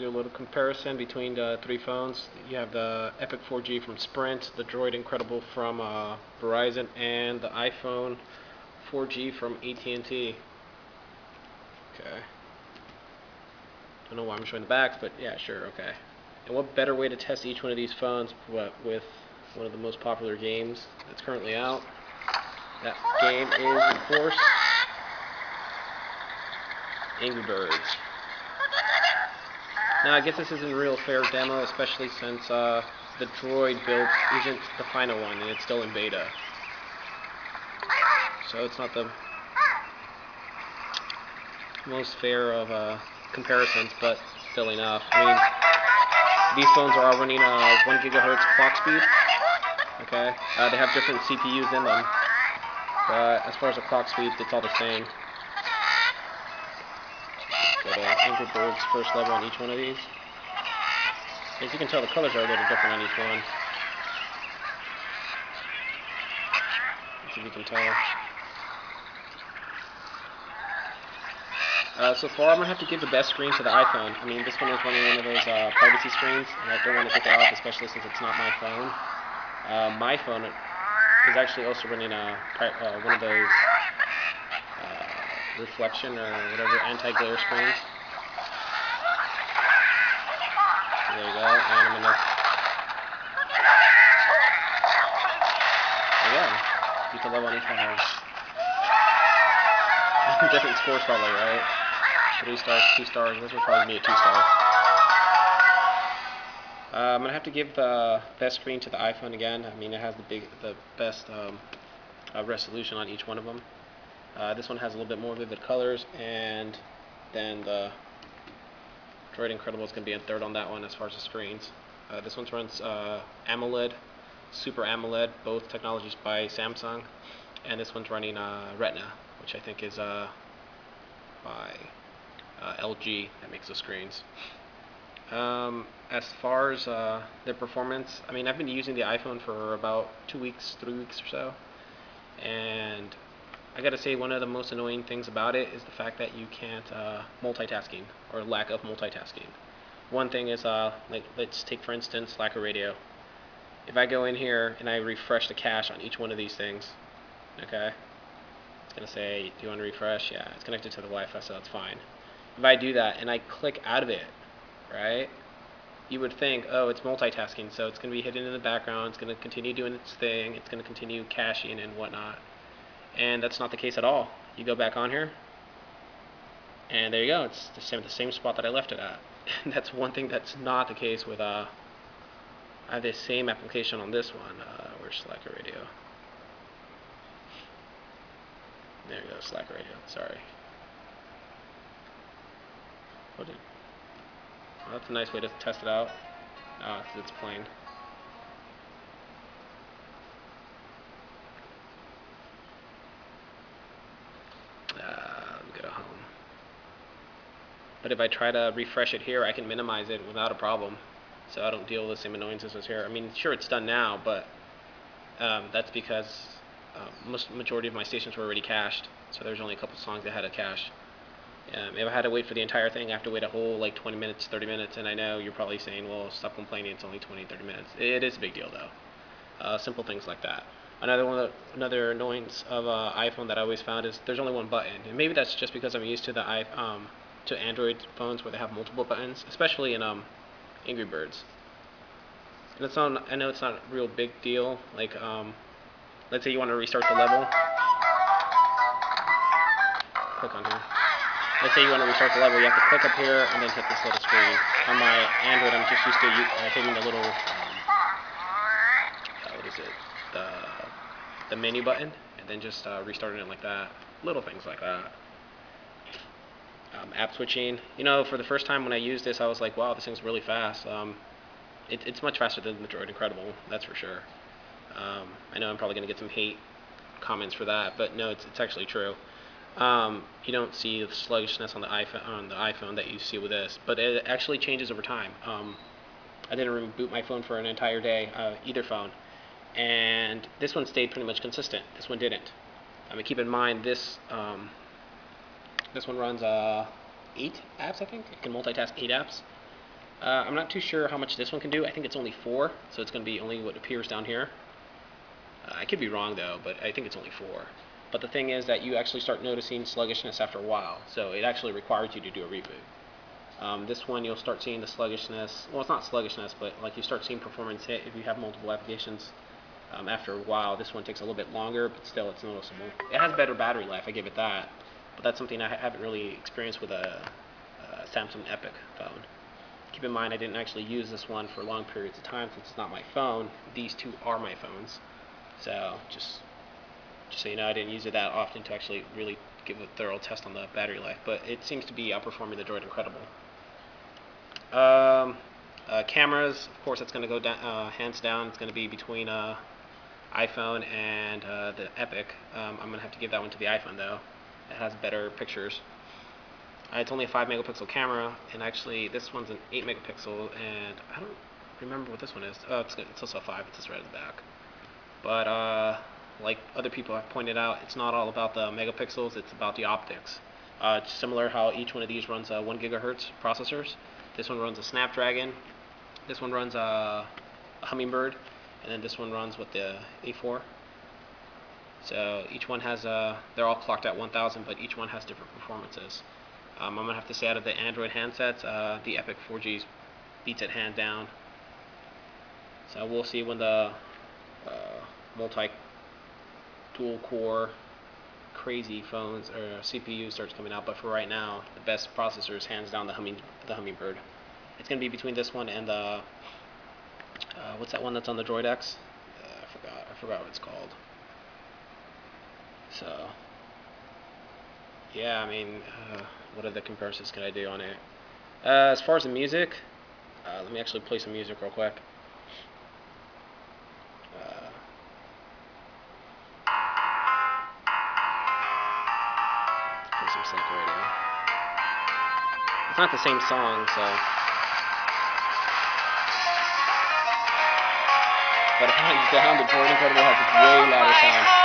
do a little comparison between the three phones. You have the Epic 4G from Sprint, the Droid Incredible from Verizon, and the iPhone 4G from AT&T. Okay. Don't know why I'm showing the backs, but yeah, sure, okay. And what better way to test each one of these phones but with one of the most popular games that's currently out? That game is, of course, Angry Birds. Now, I guess this isn't a real fair demo, especially since the Droid build isn't the final one, and it's still in beta. So it's not the most fair of comparisons, but still enough. I mean, these phones are all running 1 gigahertz clock speed. Okay, they have different CPUs in them, but as far as the clock speed, it's all the same. Go to Angry Birds first level on each one of these. As you can tell, the colors are a little different on each one. Let's see if you can tell. So far, I'm going to have to give the best screen to the iPhone. I mean, this one is running one of those privacy screens, and I don't want to take it off, especially since it's not my phone. My phone is actually also running one of those reflection or whatever anti-glare screens. So there you go, and I'm gonna beat the level on each one. Different scores probably, right? 3 stars, 2 stars. This would probably be a 2-star. I'm gonna have to give the best screen to the iPhone again. I mean, it has the best resolution on each one of them. This one has a little bit more vivid colors, and then the Droid Incredible is going to be in third on that one as far as the screens. This one runs AMOLED, Super AMOLED, both technologies by Samsung, and this one's running Retina, which I think is by LG that makes the screens. As far as their performance, I mean, I've been using the iPhone for about 2 weeks, 3 weeks or so, and I gotta say, one of the most annoying things about it is the fact that you can't multitasking, or lack of multitasking. One thing is, like, let's take for instance Slacker Radio. If I go in here and I refresh the cache on each one of these things, okay, it's gonna say, do you want to refresh? Yeah, it's connected to the Wi-Fi, so that's fine. If I do that and I click out of it, right, you would think, oh, it's multitasking, so it's gonna be hidden in the background, it's gonna continue doing its thing, it's gonna continue caching and whatnot. And that's not the case at all. You go back on here, and there you go. It's the same spot that I left it at. And that's one thing that's not the case with I have the same application on this one. Where's Slacker Radio? There you go, Slacker Radio. Sorry. Oh, that's a nice way to test it out. Because it's playing. Let me go to home. But if I try to refresh it here, I can minimize it without a problem, so I don't deal with the same annoyances as here. I mean, sure, it's done now, but that's because majority of my stations were already cached, so there's only a couple songs that had a cache. If I had to wait for the entire thing, I have to wait a whole like 20 minutes, 30 minutes, and I know you're probably saying, well, stop complaining, it's only 20, 30 minutes. It is a big deal, though. Simple things like that. Another annoyance of iPhone that I always found is there's only one button, and maybe that's just because I'm used to the to Android phones where they have multiple buttons, especially in Angry Birds. And it's not, I know it's not a real big deal. Like, let's say you want to restart the level. Click on here. Let's say you want to restart the level, you have to click up here and then hit this little screen. On my Android, I'm just used to hitting the little, what is it? The menu button, and then just restarting it like that. Little things like that. App switching. You know, for the first time when I used this, I was like, wow, this thing's really fast. It's much faster than the Droid Incredible, that's for sure. I know I'm probably going to get some hate comments for that, but no, it's actually true. You don't see the sluggishness on the iPhone that you see with this, but it actually changes over time. I didn't reboot my phone for an entire day, either phone, and this one stayed pretty much consistent. This one didn't. I mean, keep in mind this one runs 8 apps, I think. It can multitask 8 apps, I'm not too sure how much this one can do. I think it's only 4, so it's going to be only what appears down here. I could be wrong though, but I think it's only 4. But the thing is that you actually start noticing sluggishness after a while, so it actually requires you to do a reboot. This one you'll start seeing the sluggishness. Well, it's not sluggishness, but like you start seeing performance hit if you have multiple applications. After a while, this one takes a little bit longer, but still it's noticeable. It has better battery life, I give it that. But that's something I haven't really experienced with a Samsung Epic phone. Keep in mind, I didn't actually use this one for long periods of time since it's not my phone. These two are my phones. So just so you know, I didn't use it that often to actually really give a thorough test on the battery life. But it seems to be outperforming the Droid Incredible. Cameras, of course, it's going to go down, hands down. It's going to be between iPhone and the Epic. I'm going to have to give that one to the iPhone though. It has better pictures. It's only a 5 megapixel camera, and actually this one's an 8 megapixel, and I don't remember what this one is. Oh, it's also a 5. It's just right at the back. But like other people have pointed out, it's not all about the megapixels. It's about the optics. It's similar how each one of these runs 1 gigahertz processors. This one runs a Snapdragon. This one runs a Hummingbird, and then this one runs with the A4. So each one has they're all clocked at 1000, but each one has different performances. I'm going to have to say out of the Android handsets, the Epic 4G beats it hand down. So we'll see when the multi-dual core crazy phones or CPU starts coming out. But for right now, the best processor is hands down the Hummingbird. It's going to be between this one and the what's that one that's on the Droid X? I forgot what it's called. So yeah, I mean, what other comparisons can I do on it? As far as the music, let me actually play some music real quick. Play some Psycho Radio. It's not the same song, so. But hands down, the Droid Incredible has a way louder sound.